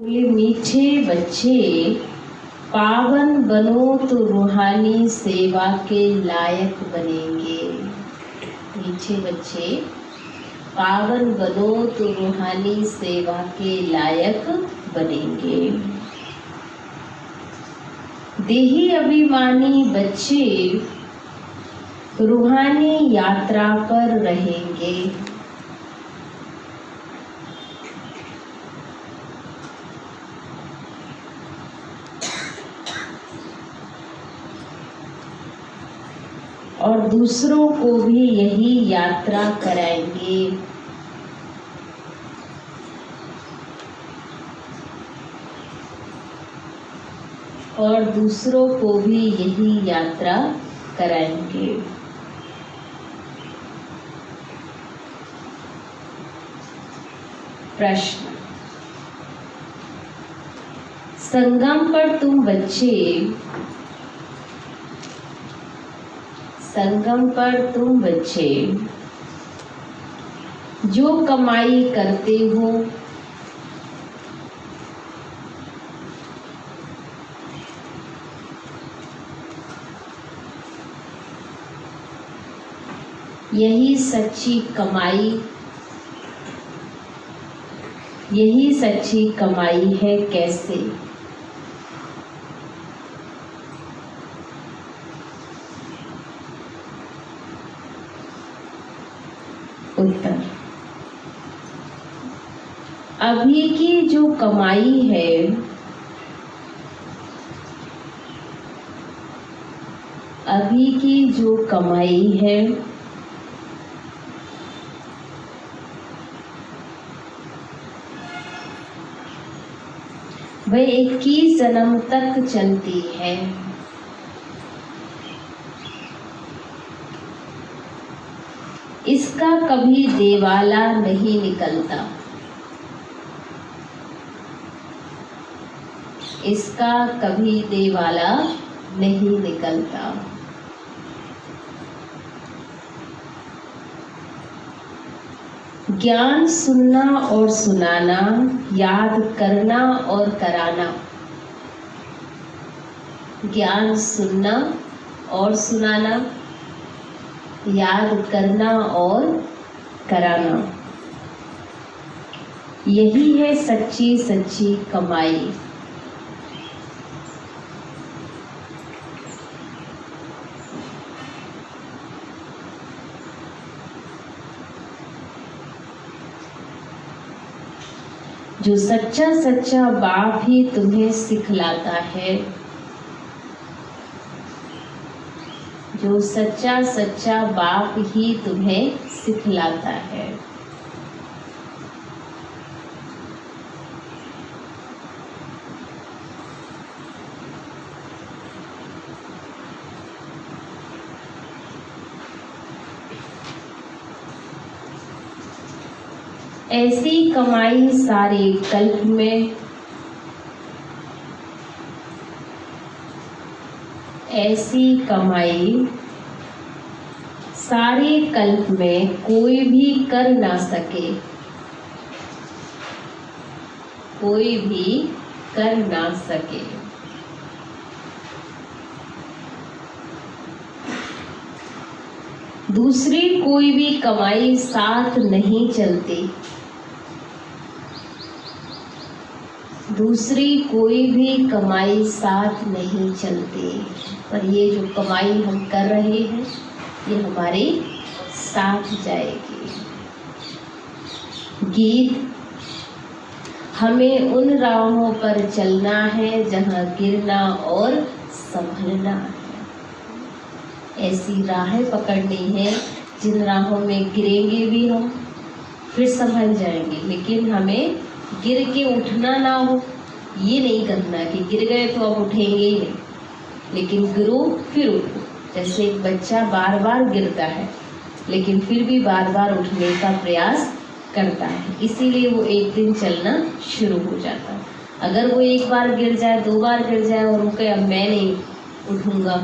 बोले मीठे बच्चे पावन बनो तो रूहानी सेवा के लायक बनेंगे। मीठे बच्चे पावन बनो तो रूहानी सेवा के लायक बनेंगे। देही अभिमानी बच्चे रूहानी यात्रा पर रहेंगे। और दूसरों को भी यही यात्रा कराएंगे। और दूसरों को भी यही यात्रा कराएंगे। प्रश्न, संगम पर तुम बच्चे जो कमाई करते हो यही सच्ची कमाई है कैसे? उत्तर, अभी की जो कमाई है वह 21 जन्म तक चलती है। इसका कभी देवाला नहीं निकलता। ज्ञान सुनना और सुनाना, याद करना और कराना। ज्ञान सुनना और सुनाना, याद करना और कराना, यही है सच्ची कमाई। जो सच्चा बाप ही तुम्हें सिखलाता है। जो सच्चा बाप ही तुम्हें सिखलाता है। ऐसी कमाई सारे कल्प में कोई भी कर ना सके। दूसरी कोई भी कमाई साथ नहीं चलती। पर ये जो कमाई हम कर रहे हैं ये हमारे साथ जाएगी। गीत, हमें उन राहों पर चलना है जहाँ गिरना और संभलना है। ऐसी राहें पकड़नी है जिन राहों में गिरेंगे भी हम, फिर संभल जाएंगे, लेकिन हमें गिर के उठना ना हो। ये नहीं करना कि गिर गए तो अब उठेंगे ही नहीं, लेकिन गिरो फिर उठो। जैसे एक बच्चा बार बार गिरता है लेकिन फिर भी बार बार उठने का प्रयास करता है, इसीलिए वो एक दिन चलना शुरू हो जाता है। अगर वो एक बार गिर जाए, 2 बार गिर जाए और वो कहे अब मैं नहीं उठूंगा,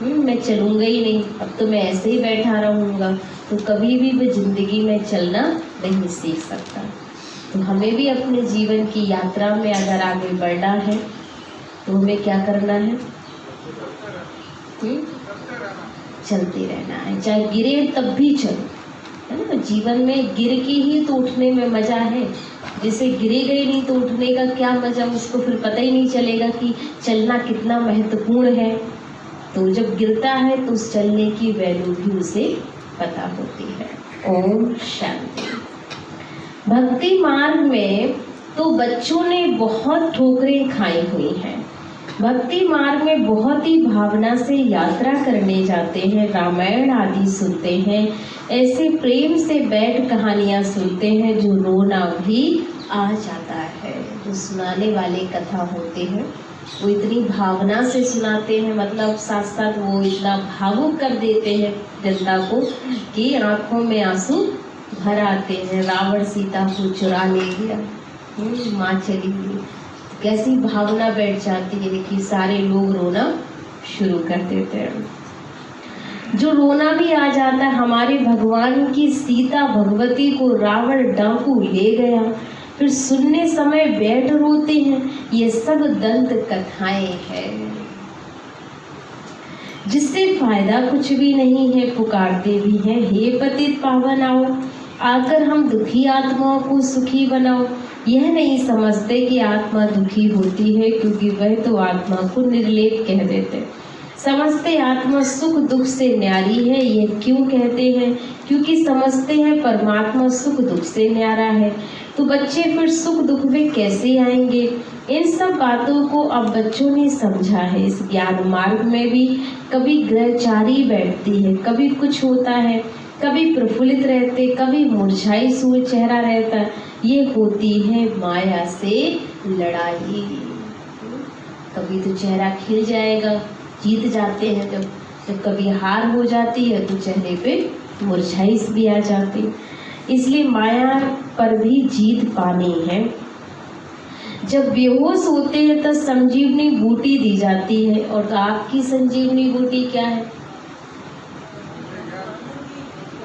मैं चलूंगा ही नहीं, अब तो मैं ऐसे ही बैठा रहूंगा, तो कभी भी वो जिंदगी में चलना नहीं सीख सकता। तो हमें भी अपने जीवन की यात्रा में अगर आगे बढ़ना है तो हमें क्या करना है? चलते रहना है, चाहे गिरे तब भी चलो, है ना। जीवन में गिर के ही तो उठने में मजा है। जैसे गिरे गए नहीं तो उठने का क्या मजा, उसको फिर पता ही नहीं चलेगा कि चलना कितना महत्वपूर्ण है। तो जब गिरता है तो उस चलने की वैल्यू भी उसे पता होती है। ओम शांति। भक्ति मार्ग में तो बच्चों ने बहुत ठोकरें खाई हुई हैं। भक्ति मार्ग में बहुत ही भावना से यात्रा करने जाते हैं, रामायण आदि सुनते हैं, ऐसे प्रेम से बैठ कहानियाँ सुनते हैं जो रोना भी आ जाता है। जो सुनाने वाले कथा होते हैं वो इतनी भावना से सुनाते हैं, मतलब साथ साथ वो इतना भावुक कर देते हैं जनता को कि आंखों में आंसू भर आते हैं। रावण सीता को चुरा ले गया, माँ चली गई, कैसी भावना बैठ जाती है कि सारे लोग रोना शुरू कर देते हैं। जो रोना भी आ जाता है, हमारे भगवान की सीता भगवती को रावण डाकू ले गया, फिर सुनने समय बैठ रोते हैं। ये सब दंत कथाएं हैं जिससे फायदा कुछ भी नहीं है। पुकारते भी हैं, हे पतित पावन आओ, आकर हम दुखी आत्माओं को सुखी बनाओ। यह नहीं समझते कि आत्मा दुखी होती है, क्योंकि वह तो आत्मा को निर्लेप कह देते। समझते आत्मा सुख दुख से न्यारी है। यह क्यों कहते हैं? क्योंकि समझते हैं परमात्मा सुख दुख से न्यारा है। तो बच्चे फिर सुख दुख में कैसे आएंगे? इन सब बातों को अब बच्चों ने समझा है। इस ज्ञान मार्ग में भी कभी ग्रहचारी बैठती है, कभी कुछ होता है, कभी प्रफुल्लित रहते, कभी मुरझाई हुए चेहरा रहता है। ये होती है माया से लड़ाई। कभी तो चेहरा खिल जाएगा, जीत जाते हैं, जब कभी हार हो जाती है तो चेहरे पे मुरझाई भी आ जाती है। इसलिए माया पर भी जीत पानी है। जब बेहोश होते हैं तब संजीवनी बूटी दी जाती है। और आपकी संजीवनी बूटी क्या है?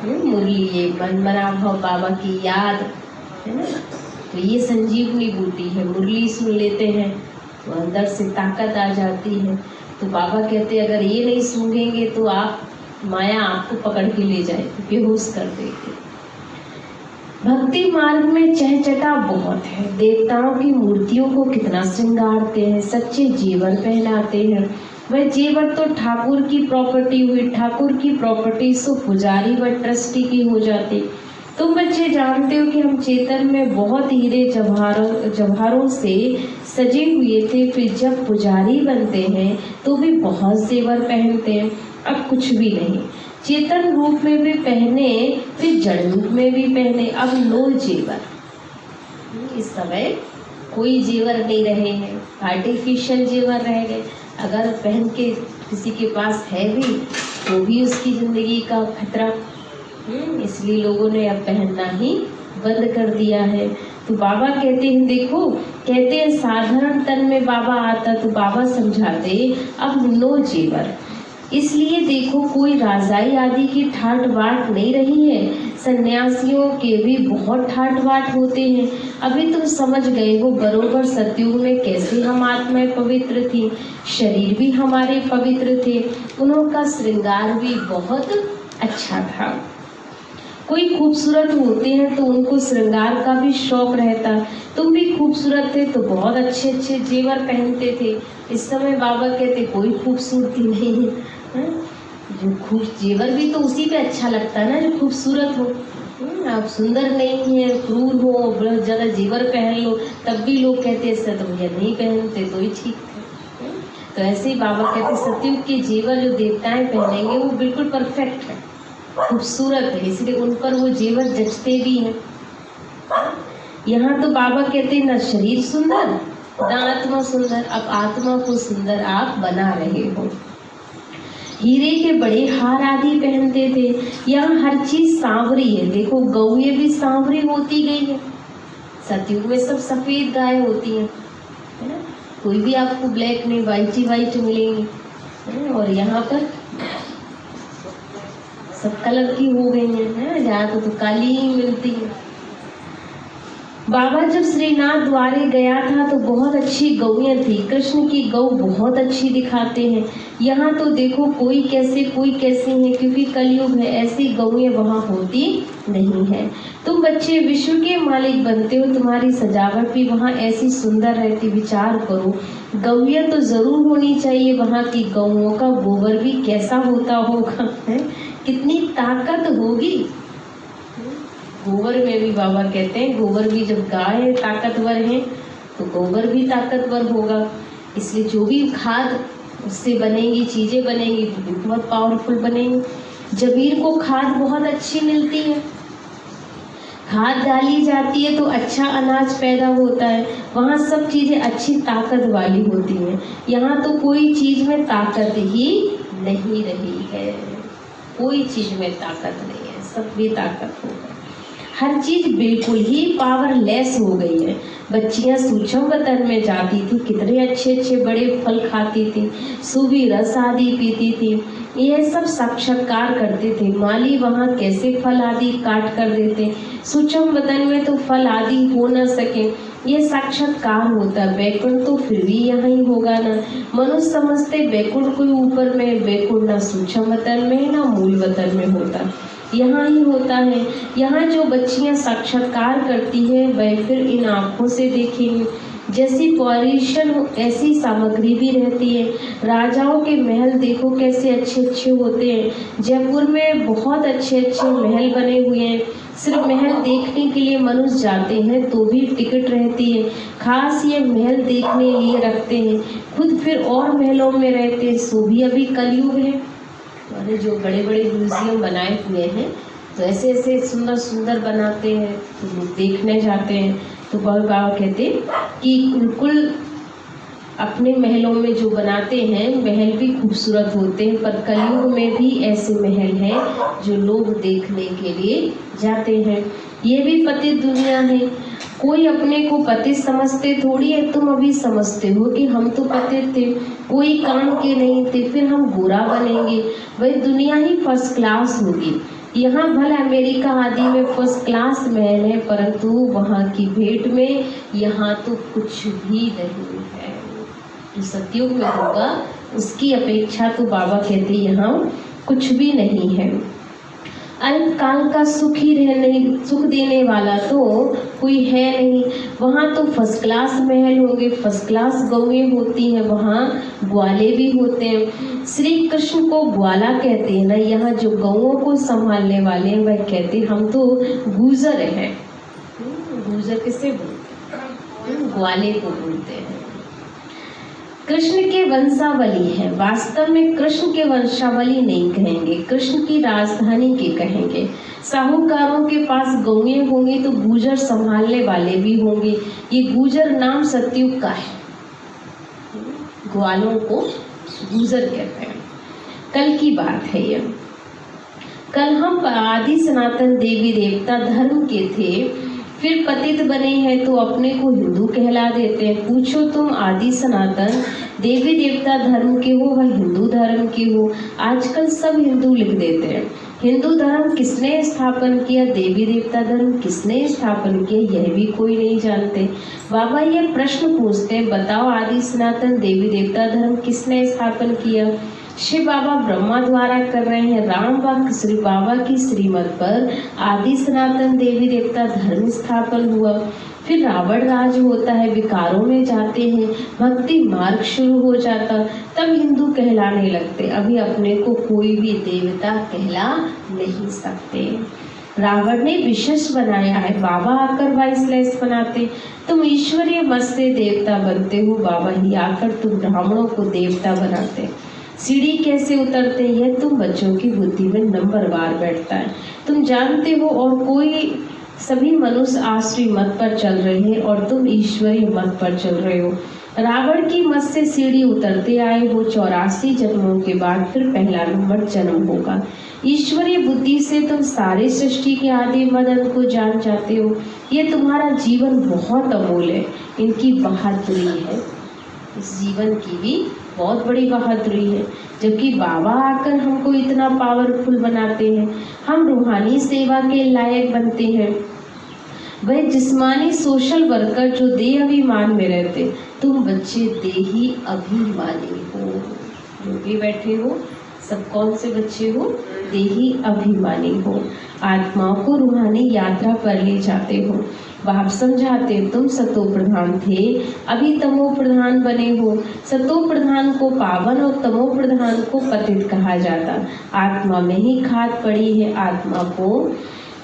मुरली, ये मन बना भाव बाबा की याद है ना। तो ये संजीवनी बूटी है। मुरली सुन लेते हैं तो अंदर से ताकत आ जाती है। तो बाबा कहते हैं अगर ये नहीं सूंघेंगे तो आप माया आपको पकड़ के ले जाए, बेहोश कर देगी। भक्ति मार्ग में चहचटा बहुत है। देवताओं की मूर्तियों को कितना श्रृंगारते हैं, सच्चे जेवर पहनाते हैं। वह जेवर तो ठाकुर की प्रॉपर्टी हुई, ठाकुर की प्रॉपर्टी सो पुजारी व ट्रस्टी की हो जाती। तुम बच्चे जानते हो कि हम चेतन में बहुत हीरे जवाहरों से सजे हुए थे, फिर जब पुजारी बनते हैं तो भी बहुत जेवर पहनते हैं। अब कुछ भी नहीं, चेतन रूप में भी पहने, फिर जड़ रूप में भी पहने, अब नो जेवर। इस समय कोई जेवर नहीं रहे हैं, आर्टिफिशियल जेवर रह गए। अगर पहन के किसी के पास है भी तो भी उसकी ज़िंदगी का खतरा। इसलिए लोगों ने अब पहनना ही बंद कर दिया है। तो बाबा कहते हैं, देखो कहते हैं साधारण तन में बाबा आता तो बाबा समझाते अब नो जेवर। इसलिए देखो कोई राजाई आदि की ठाट बाट नहीं रही है। सन्यासियों के भी बहुत ठाट बाट होते हैं। अभी तुम समझ गए हो बरोबर सतयुग में कैसे हम आत्माएं पवित्र थी, शरीर भी हमारे पवित्र थे, उनका श्रृंगार भी बहुत अच्छा था। कोई खूबसूरत होते हैं तो उनको श्रृंगार का भी शौक रहता। तुम भी खूबसूरत थे तो बहुत अच्छे अच्छे जेवर पहनते थे। इस समय बाबा कहते कोई खूबसूरती नहीं है। जो खूब जेवर भी तो उसी पे अच्छा लगता है ना जो खूबसूरत हो। आप सुंदर नहीं है, क्रूर हो, बहुत ज़्यादा जेवर पहन लो तब भी लोग कहते इससे तो भैया नहीं पहनते तो ही ठीक थे। तो ऐसे ही बाबा कहते सतयुग के जेवर जो देवताएं पहनेंगे वो बिल्कुल परफेक्ट है, खूबसूरत है, इसलिए उन पर वो जेवर जचते भी हैं। यहाँ तो बाबा कहते हैं न शरीर सुंदर न आत्मा सुंदर, अब आत्मा को सुंदर आप बना रहे हो। हीरे के बड़े हार आदि पहनते थे। यहाँ हर चीज सांवरी है। देखो गौए भी सांवरी होती गई है। सतयुग में सब सफेद गाय होती हैं, है ना। कोई भी आपको ब्लैक नहीं, वाइट ही वाइट मिलेंगी। और यहाँ पर सब कलर की हो गई है, जहाँ तो काली ही मिलती है। बाबा जब श्रीनाथ द्वारे गया था तो बहुत अच्छी गौएं थी। कृष्ण की गौ बहुत अच्छी दिखाते हैं। यहाँ तो देखो कोई कैसे है, क्योंकि कलयुग है, ऐसी गौएं वहाँ होती नहीं है। तुम बच्चे विश्व के मालिक बनते हो, तुम्हारी सजावट भी वहाँ ऐसी सुंदर रहती। विचार करो, गौएं तो जरूर होनी चाहिए। वहाँ की गौओं का गोबर भी कैसा होता होगा, है? कितनी ताकत होगी गोबर में भी। बाबा कहते हैं गोबर भी, जब गाय ताकतवर है तो गोबर भी ताकतवर होगा। इसलिए जो भी खाद उससे बनेगी, चीजें बनेंगी, तो भी बहुत पावरफुल बनेंगी। जमीन को खाद बहुत अच्छी मिलती है, खाद डाली जाती है तो अच्छा अनाज पैदा होता है। वहाँ सब चीजें अच्छी ताकत वाली होती हैं। यहाँ तो कोई चीज में ताकत ही नहीं रही है, कोई चीज में ताकत नहीं है, सब भी ताकत होगा। हर चीज बिल्कुल ही पावरलेस हो गई है। बच्चियां सूक्ष्म वतन में जाती थी, कितने अच्छे अच्छे बड़े फल खाती थी, सूबी रस आदि पीती थी, यह सब साक्षात्कार करते थे। माली वहाँ कैसे फल आदि काट कर देते, सूक्ष्म वतन में तो फल आदि हो न सके, ये साक्षात्कार होता। वैकुंठ तो फिर भी यहाँ ही होगा ना। मनुष्य समझते वैकुंठ कोई ऊपर में, वैकुंठ ना सूक्ष्म वतन में ना मूल वतन में होता, यहाँ ही होता है। यहाँ जो बच्चियाँ साक्षात्कार करती है वह फिर इन आँखों से देखेंगी। जैसी पॉल्यूशन हो ऐसी सामग्री भी रहती है। राजाओं के महल देखो कैसे अच्छे अच्छे होते हैं। जयपुर में बहुत अच्छे अच्छे महल बने हुए हैं। सिर्फ महल देखने के लिए मनुष्य जाते हैं तो भी टिकट रहती है, खास ये महल देखने लिए रखते हैं, खुद फिर और महलों में रहते हैं। सो भी अभी कलयुग है। और जो बड़े बड़े म्यूजियम बनाए हुए हैं तो ऐसे ऐसे सुंदर सुंदर बनाते हैं तो लोग देखने जाते हैं। तो बाबा कहते कि बिल्कुल अपने महलों में जो बनाते हैं महल भी खूबसूरत होते हैं, पर कलयुग में भी ऐसे महल हैं जो लोग देखने के लिए जाते हैं। ये भी पतित दुनिया है। कोई अपने को पतित समझते थोड़ी है। तुम अभी समझते हो कि हम तो पतित थे, कोई काम के नहीं थे, फिर हम बुरा बनेंगे। वही दुनिया ही फर्स्ट क्लास होगी। यहाँ भले अमेरिका आदि में फर्स्ट क्लास महल है, परंतु वहाँ की भेंट में यहाँ तो कुछ भी नहीं है। जो सतयुग में होगा उसकी अपेक्षा तो बाबा कहते यहाँ कुछ भी नहीं है। अल्पकाल का सुख ही रहने, सुख देने वाला तो कोई है नहीं। वहाँ तो फर्स्ट क्लास महल होंगे, फर्स्ट क्लास गौएं होती हैं, वहाँ ग्वाले भी होते हैं। श्री कृष्ण को ग्वाला कहते हैं ना। यहाँ जो गौओं को संभालने वाले हैं वह कहते हैं हम तो गुजर हैं। गुजर किसे बोलते हैं? ग्वाले को बोलते हैं। कृष्ण के वंशावली है। वास्तव में कृष्ण के वंशावली नहीं कहेंगे, कृष्ण की राजधानी के कहेंगे। साहूकारों के पास गौएं होंगी तो गुजर संभालने वाले भी होंगे। ये गुजर नाम सतयुग का है, ग्वालों को गुजर कहते हैं। कल की बात है ये। कल हम आदि सनातन देवी देवता धर्म के थे, फिर पतित बने हैं तो अपने को हिंदू कहला देते हैं। पूछो तुम आदि सनातन देवी देवता धर्म के हो व हिंदू धर्म के हो? आजकल सब हिंदू लिख देते हैं। हिंदू धर्म किसने स्थापन किया, देवी देवता धर्म किसने स्थापन किया, यह भी कोई नहीं जानते। बाबा ये प्रश्न पूछते हैं, बताओ आदि सनातन देवी देवता धर्म किसने स्थापन किया? शिव बाबा ब्रह्मा द्वारा कर रहे हैं। राम भक्त श्री बाबा की श्रीमत पर आदि सनातन देवी देवता धर्म स्थापन हुआ। फिर रावण राज होता है, विकारों में जाते हैं, भक्ति मार्ग शुरू हो जाता, तब हिंदू कहलाने लगते। अभी अपने को कोई भी देवता कहला नहीं सकते। रावण ने विशेष बनाया है, बाबा आकर वाइसलेस बनाते। तुम ईश्वरीय मत से देवता बनते हो, बाबा ही आकर तुम ब्राह्मणों को देवता बनाते। सीढ़ी कैसे उतरते हैं यह तुम बच्चों की बुद्धि में नंबर बार बैठता है। तुम जानते हो और कोई सभी मनुष्य आश्रय मत पर चल रहे हैं और तुम ईश्वरीय मत पर चल रहे हो। रावण की मत से सीढ़ी उतरते आए हो। 84 जन्मों के बाद फिर पहला नंबर जन्म होगा। ईश्वरीय बुद्धि से तुम सारे सृष्टि के आदि मदन को जान जाते हो। ये तुम्हारा जीवन बहुत अमूल है। इनकी बहादुरी है, इस जीवन की भी बहुत बड़ी बहादुरी है। जबकि बाबा आकर हमको इतना पावरफुल बनाते हैं, हम रूहानी सेवा के लायक बनते हैं। वह जिस्मानी सोशल वर्कर जो देह अभिमान में रहते, तुम बच्चे देही अभिमानी हो। जो भी बैठे हो सब कौन से बच्चे हो? देही अभिमानी हो। आत्माओं को रूहानी यात्रा पर ले जाते हो। बाप समझाते तुम सतो प्रधान थे, अभी तमो प्रधान बने हो। सतो प्रधान को पावन और तमो प्रधान को पतित कहा जाता। आत्मा में ही खाद पड़ी है, आत्मा को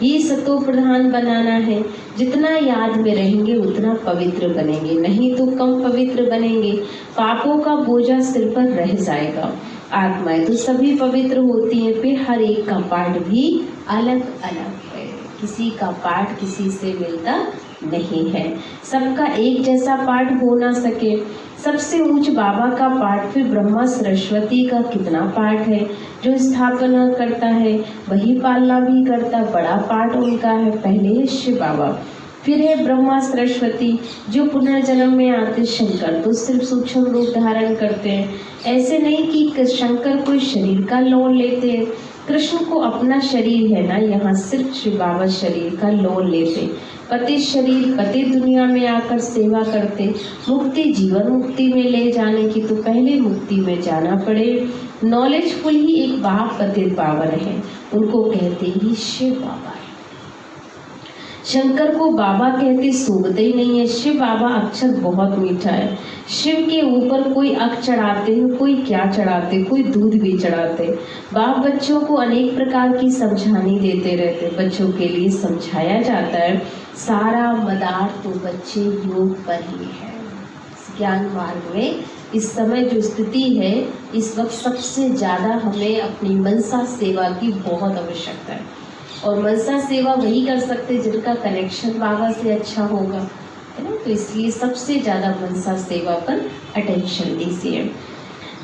ही सतो प्रधान बनाना है। जितना याद में रहेंगे उतना पवित्र बनेंगे, नहीं तो कम पवित्र बनेंगे। पापों का बोझा सिर पर रह जाएगा। आत्माएं तो सभी पवित्र होती हैं, फिर हर एक का पाठ भी अलग अलग है। किसी का पाठ किसी से मिलता नहीं है, सबका एक जैसा पाठ हो ना सके। सबसे ऊंच बाबा का पाठ, फिर ब्रह्मा सरस्वती का कितना पाठ है। जो स्थापना करता है वही पालना भी करता, बड़ा पाठ उनका है। पहले है शिव बाबा, फिर है ब्रह्मा सरस्वती जो पुनर्जन्म में आते। शंकर तो सिर्फ सूक्ष्म रूप धारण करते हैं। ऐसे नहीं कि शंकर कोई शरीर का लोन लेते हैं। कृष्ण को अपना शरीर है ना, यहाँ सिर्फ शिव बाबा शरीर का लोन लेते। पति शरीर पति दुनिया में आकर सेवा करते। मुक्ति जीवन मुक्ति में ले जाने की तो पहले मुक्ति में जाना पड़े। नॉलेजफुल ही एक बाप पतित पावन है, उनको कहते ही शिव बाबा है। शंकर को बाबा कहते सूंघते ही नहीं है। शिव बाबा अक्षर बहुत मीठा है। शिव के ऊपर कोई अख चढ़ाते हैं, कोई क्या चढ़ाते, कोई दूध भी चढ़ाते। बाप बच्चों को अनेक प्रकार की समझानी देते रहते। बच्चों के लिए समझाया जाता है सारा मदार तो बच्चे योग पर ही है। ज्ञान मार्ग में इस समय जो स्थिति है, इस वक्त सबसे ज़्यादा हमें अपनी मनसा सेवा की बहुत आवश्यकता है। और मनसा सेवा वही कर सकते जिनका कनेक्शन बाबा से अच्छा होगा, है ना। तो इसलिए सबसे ज़्यादा मनसा सेवा पर अटेंशन दीजिए।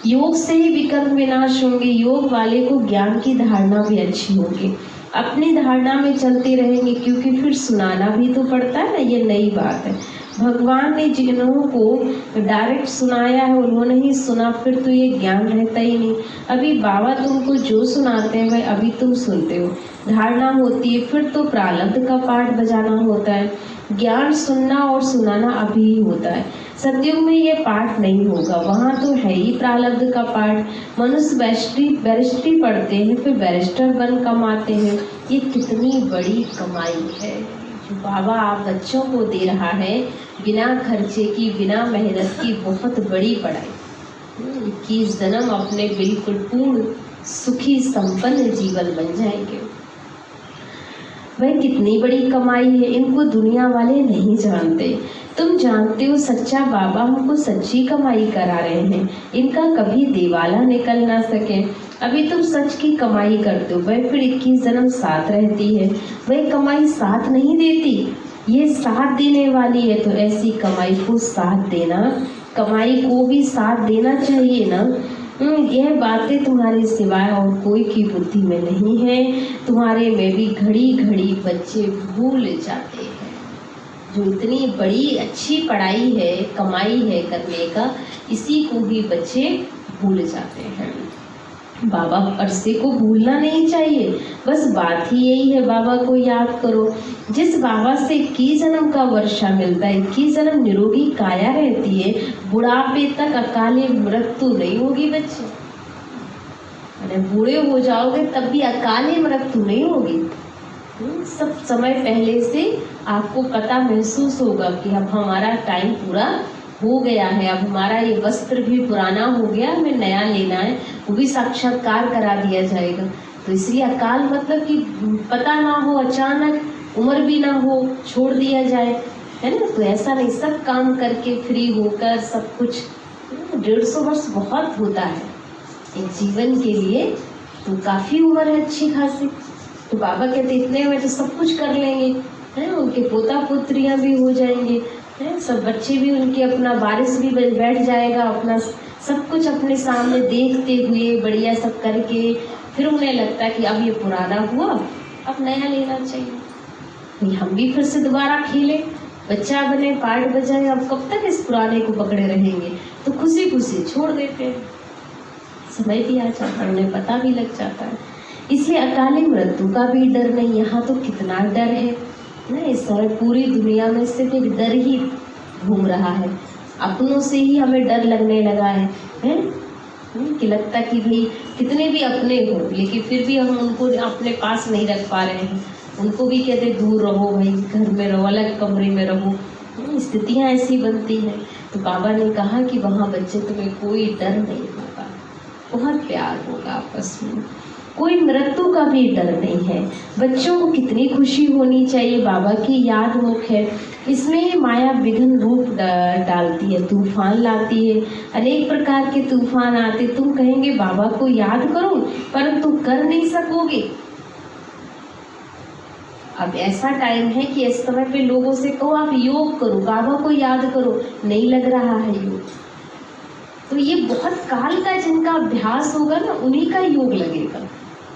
योग से ही विकर्म विनाश होंगे। योग वाले को ज्ञान की धारणा भी अच्छी होगी। अपनी धारणा में चलते रहेंगे, क्योंकि फिर सुनाना भी तो पड़ता है ना, ये नई बात है। भगवान ने जिन्हों को डायरेक्ट सुनाया है उन्होंने ही सुना, फिर तो ये ज्ञान रहता ही नहीं। अभी बाबा तुमको जो सुनाते हैं वह अभी तुम सुनते हो, धारणा होती है, फिर तो प्रारब्ध का पाठ बजाना होता है। ज्ञान सुनना और सुनाना अभी ही होता है। सत्युग में ये पाठ नहीं होगा, वहाँ तो है ही प्रारब्ध का पाठ। मनुष्य बैरिस्ट्री पढ़ते हैं, फिर बैरिस्टर बन कमाते हैं। ये कितनी बड़ी कमाई है जो बाबा आप बच्चों को दे रहा है, बिना खर्चे की, बिना मेहनत की, बहुत बड़ी पढ़ाई। 21 जन्म अपने बिल्कुल पूर्ण सुखी संपन्न जीवन बन जाएंगे। वह कितनी बड़ी कमाई है, इनको दुनिया वाले नहीं जानते। तुम जानते हो सच्चा बाबा हमको सच्ची कमाई करा रहे हैं, इनका कभी दिवाला निकल ना सके। अभी तुम सच की कमाई करते हो, वह फिर 21 जन्म साथ रहती है। वह कमाई साथ नहीं देती, ये साथ देने वाली है। तो ऐसी कमाई को साथ देना, कमाई को भी साथ देना चाहिए ना। यह बातें तुम्हारे सिवाय और कोई की बुद्धि में नहीं है। तुम्हारे में भी घड़ी घड़ी बच्चे भूल जाते हैं। जो इतनी बड़ी अच्छी पढ़ाई है, कमाई है करने का, इसी को भी बच्चे भूल जाते हैं। बाबा परसे को भूलना नहीं चाहिए, बस बात ही यही है, बाबा को याद करो। जिस बाबा से 21 जन्म का वर्षा मिलता है, 21 जन्म निरोगी काया रहती है, बुढ़ापे तक अकाले मृत्यु नहीं होगी बच्चे। अरे बूढ़े हो जाओगे तब भी अकाले मृत्यु नहीं होगी। सब समय पहले से आपको पता महसूस होगा कि अब हमारा टाइम पूरा हो गया है, अब हमारा ये वस्त्र भी पुराना हो गया, हमें नया लेना है, वो भी साक्षात्कार करा दिया जाएगा। तो इसलिए अकाल मतलब कि पता ना हो, अचानक उम्र भी ना हो, छोड़ दिया जाए, है ना। तो ऐसा नहीं, सब काम करके फ्री होकर सब कुछ। 150 वर्ष बहुत होता है एक जीवन के लिए, तो काफ़ी उम्र है अच्छी खासी। तो बाबा कहते इतने में तो सब कुछ कर लेंगे, है, उनके पोता पोत्रियाँ भी हो जाएंगे, है, सब बच्चे भी उनके, अपना बारिश भी बैठ जाएगा, अपना सब कुछ अपने सामने देखते हुए बढ़िया सब करके, फिर उन्हें लगता है कि अब ये पुराना हुआ, अब नया लेना चाहिए। हम भी फिर से दोबारा खेलें, बच्चा बने, पार्ट बजाए। अब कब तक इस पुराने को पकड़े रहेंगे, तो खुशी खुशी छोड़ देते हैं। समय भी आ जाता है, उन्हें पता भी लग जाता है। इसलिए अकाले मृत्यु का भी डर नहीं, यहाँ तो कितना डर है। ना। इस समय पूरी दुनिया में सिर्फ एक डर ही घूम रहा है, अपनों से ही हमें डर लगने लगा है, कि लगता कि भाई कितने भी अपने हो लेकिन फिर भी हम उनको अपने पास नहीं रख पा रहे हैं। उनको भी कहते दूर रहो भाई, घर में रहो, अलग कमरे में रहो। स्थितियाँ ऐसी बनती हैं। तो बाबा ने कहा कि वहाँ बच्चे तुम्हें कोई डर नहीं होगा, बहुत प्यार होगा आपस में, कोई मृत्यु का भी डर नहीं है। बच्चों को कितनी खुशी होनी चाहिए, बाबा की याद मुख है। इसमें माया विघ्न रूप डालती है, तूफान लाती है, अनेक प्रकार के तूफान आते। तुम कहेंगे बाबा को याद करो परंतु कर नहीं सकोगे। अब ऐसा टाइम है कि इस समय पे लोगों से कहो आप योग करो, बाबा को याद करो, नहीं लग रहा है योग। तो ये बहुत काल का जिनका अभ्यास होगा ना, उन्हीं का योग लगेगा।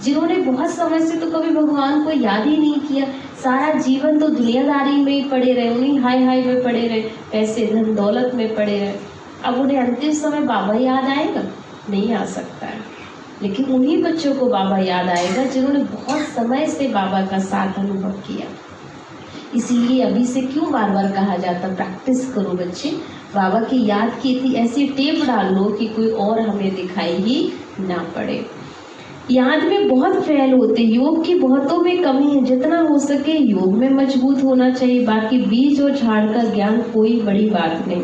जिन्होंने बहुत समय से तो कभी भगवान को याद ही नहीं किया, सारा जीवन तो दुनियादारी में ही पड़े रहे, उन्हीं हाई हाई में पड़े रहे, पैसे धन दौलत में पड़े रहे। अब उन्हें अंतिम समय बाबा याद आएगा? नहीं आ सकता है। लेकिन उन्हीं बच्चों को बाबा याद आएगा जिन्होंने बहुत समय से बाबा का साथ अनुभव किया। इसीलिए अभी से क्यों बार बार कहा जाता प्रैक्टिस करो बच्चे, बाबा की याद की थी ऐसी टेप डाल लो कि कोई और हमें दिखाई ही ना पड़े। याद में बहुत फैल होते, योग की बहुतों में कमी है। जितना हो सके योग में मजबूत होना चाहिए, बाकी बीज और झाड़ का ज्ञान कोई बड़ी बात नहीं।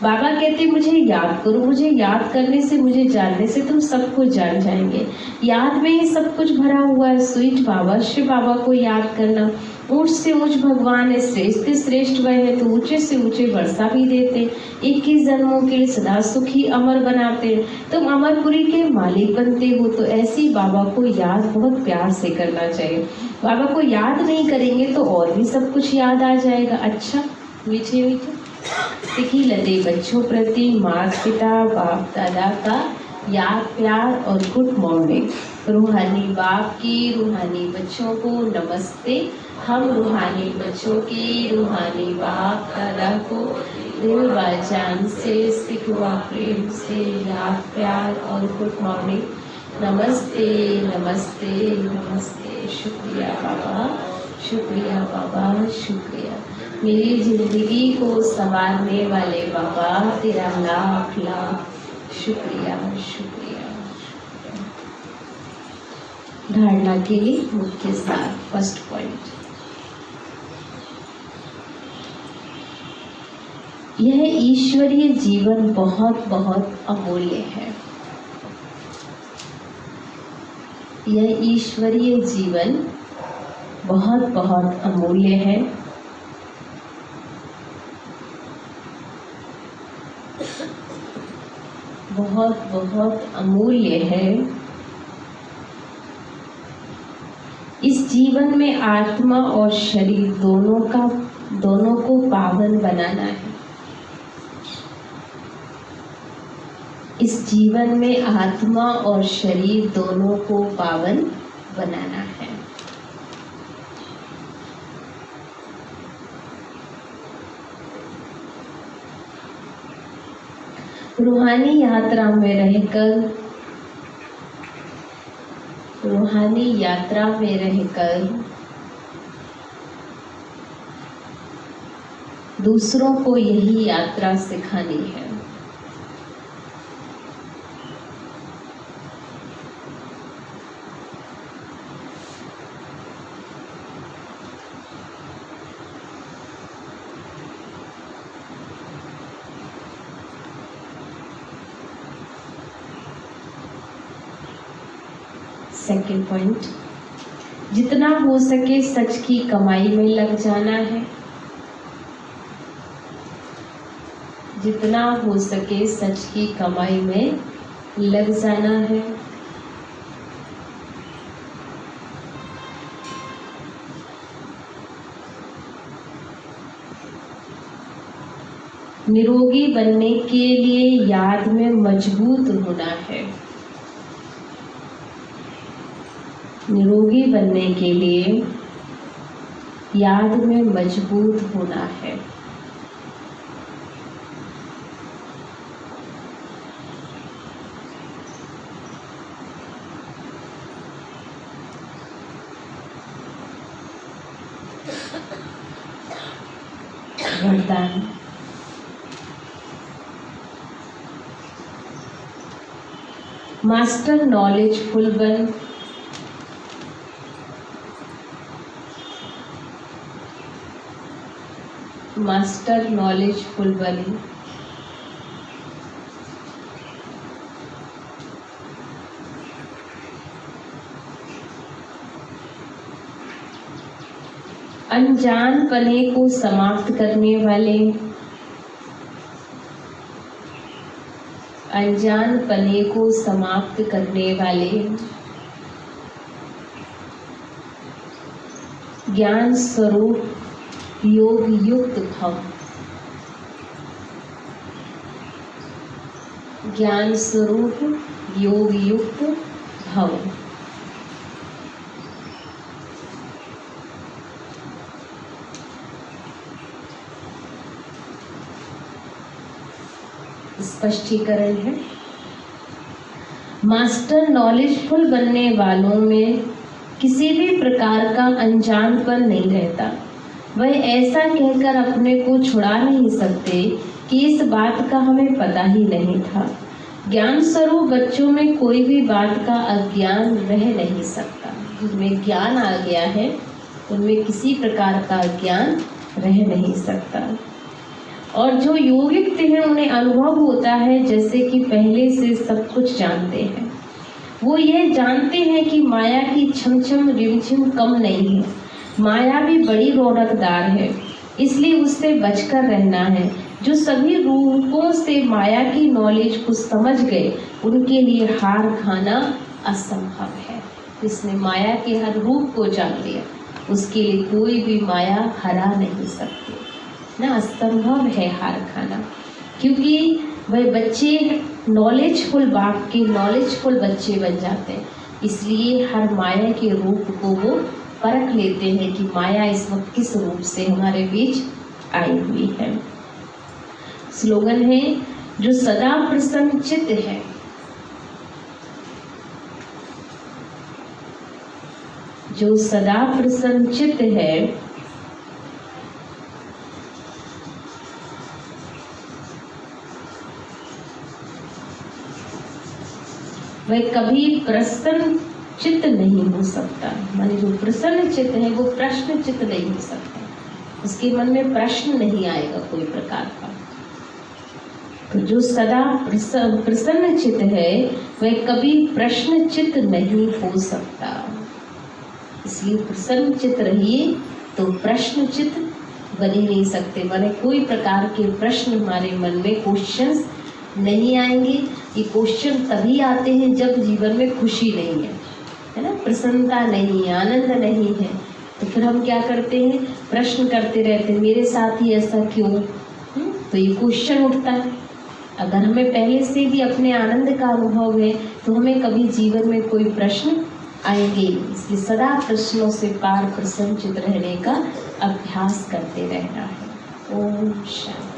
बाबा कहते मुझे याद करो, मुझे याद करने से, मुझे जानने से तुम सब कुछ जान जाएंगे। याद में ही सब कुछ भरा हुआ है। स्वीट बाबा, शिव बाबा को याद करना, ऊंच से ऊंच भगवान है, श्रेष्ठ से श्रेष्ठ वह है, तो ऊंचे से ऊंचे वर्षा भी देते, 21 जन्मों के लिए सदा सुखी अमर बनाते, तुम अमरपुरी के मालिक बनते हो। तो ऐसी बाबा को याद बहुत प्यार से करना चाहिए। बाबा को याद नहीं करेंगे तो और भी सब कुछ याद आ जाएगा। अच्छा मीठे मीठे सिखी लते बच्चों प्रति माता पिता बाप दादा का याद प्यार और गुड मॉर्निंग। रूहानी बाप की रूहानी बच्चों को नमस्ते। हम रूहानी बच्चों के रूहानी बाप दादा को दिल व जान से सिखवा प्रेम से याद प्यार और गुड मॉर्निंग। नमस्ते नमस्ते नमस्ते। शुक्रिया बाबा, शुक्रिया बाबा, शुक्रिया। मेरी जिंदगी को संवारने वाले बाबा, तेरा लाख लाख शुक्रिया शुक्रिया। धारणा के लिए मुख्य सार, फर्स्ट पॉइंट, यह ईश्वरीय जीवन बहुत बहुत अमूल्य है। यह ईश्वरीय जीवन बहुत बहुत अमूल्य है। बहुत बहुत अमूल्य है। इस जीवन में आत्मा और शरीर दोनों को पावन बनाना है। इस जीवन में आत्मा और शरीर दोनों को पावन बनाना है। रूहानी यात्रा में रहकर दूसरों को यही यात्रा सिखानी है। सेकंड पॉइंट, जितना हो सके सच की कमाई में लग जाना है। जितना हो सके सच की कमाई में लग जाना है। निरोगी बनने के लिए याद में मजबूत होना है। निरोगी बनने के लिए याद में मजबूत होना है। वरदान। मास्टर नॉलेजफुल बन, मास्टर नॉलेजफुल बने। अनजानपने को समाप्त करने वाले, अनजानपने को समाप्त करने वाले, ज्ञान स्वरूप योग युक्त भव, ज्ञान स्वरूप योग युक्त भव। स्पष्टीकरण है, मास्टर नॉलेजफुल बनने वालों में किसी भी प्रकार का अनजानपन नहीं रहता। वह ऐसा कहकर अपने को छुड़ा नहीं सकते कि इस बात का हमें पता ही नहीं था। ज्ञान स्वरूप बच्चों में कोई भी बात का अज्ञान रह नहीं सकता। जिनमें ज्ञान आ गया है उनमें किसी प्रकार का ज्ञान रह नहीं सकता। और जो योगिक हैं उन्हें अनुभव होता है जैसे कि पहले से सब कुछ जानते हैं। वो ये जानते हैं कि माया की छमछम रिमझिम कम नहीं है, माया भी बड़ी रौनकदार है, इसलिए उससे बचकर रहना है। जो सभी रूपों से माया की नॉलेज को समझ गए उनके लिए हार खाना असंभव है। जिसने माया के हर रूप को जान लिया उसके लिए कोई भी माया हरा नहीं सकती ना, असंभव है हार खाना। क्योंकि वह बच्चे नॉलेजफुल बाप के नॉलेजफुल बच्चे बन जाते हैं, इसलिए हर माया के रूप को वो परख लेते हैं कि माया इस वक्त किस रूप से हमारे बीच आई हुई है। स्लोगन है, जो सदा प्रसन्नचित्त है, जो सदा प्रसन्नचित्त है, वह कभी प्रसन्न चित्त नहीं हो सकता। माने जो प्रसन्न चित्त है वो प्रश्न चित्त नहीं हो सकता, उसके मन में प्रश्न नहीं आएगा कोई प्रकार का। तो जो सदा प्रसन्न चित्त है वह कभी प्रश्न चित्त नहीं हो सकता। इसलिए प्रसन्न चित्त रहिए तो प्रश्न चित्त बन ही नहीं सकते। माने कोई प्रकार के प्रश्न हमारे मन में क्वेश्चंस नहीं आएंगे। ये क्वेश्चन तभी आते हैं जब जीवन में खुशी नहीं है ना, प्रसन्नता नहीं है, आनंद नहीं है, तो फिर हम क्या करते हैं, प्रश्न करते रहते हैं, मेरे साथ ही ऐसा क्यों। तो ये क्वेश्चन उठता है। अगर हमें पहले से भी अपने आनंद का अनुभव है तो हमें कभी जीवन में कोई प्रश्न आएंगे। इसलिए सदा प्रश्नों से पार प्रसन्नचित्त रहने का अभ्यास करते रहना है। ओम शांति।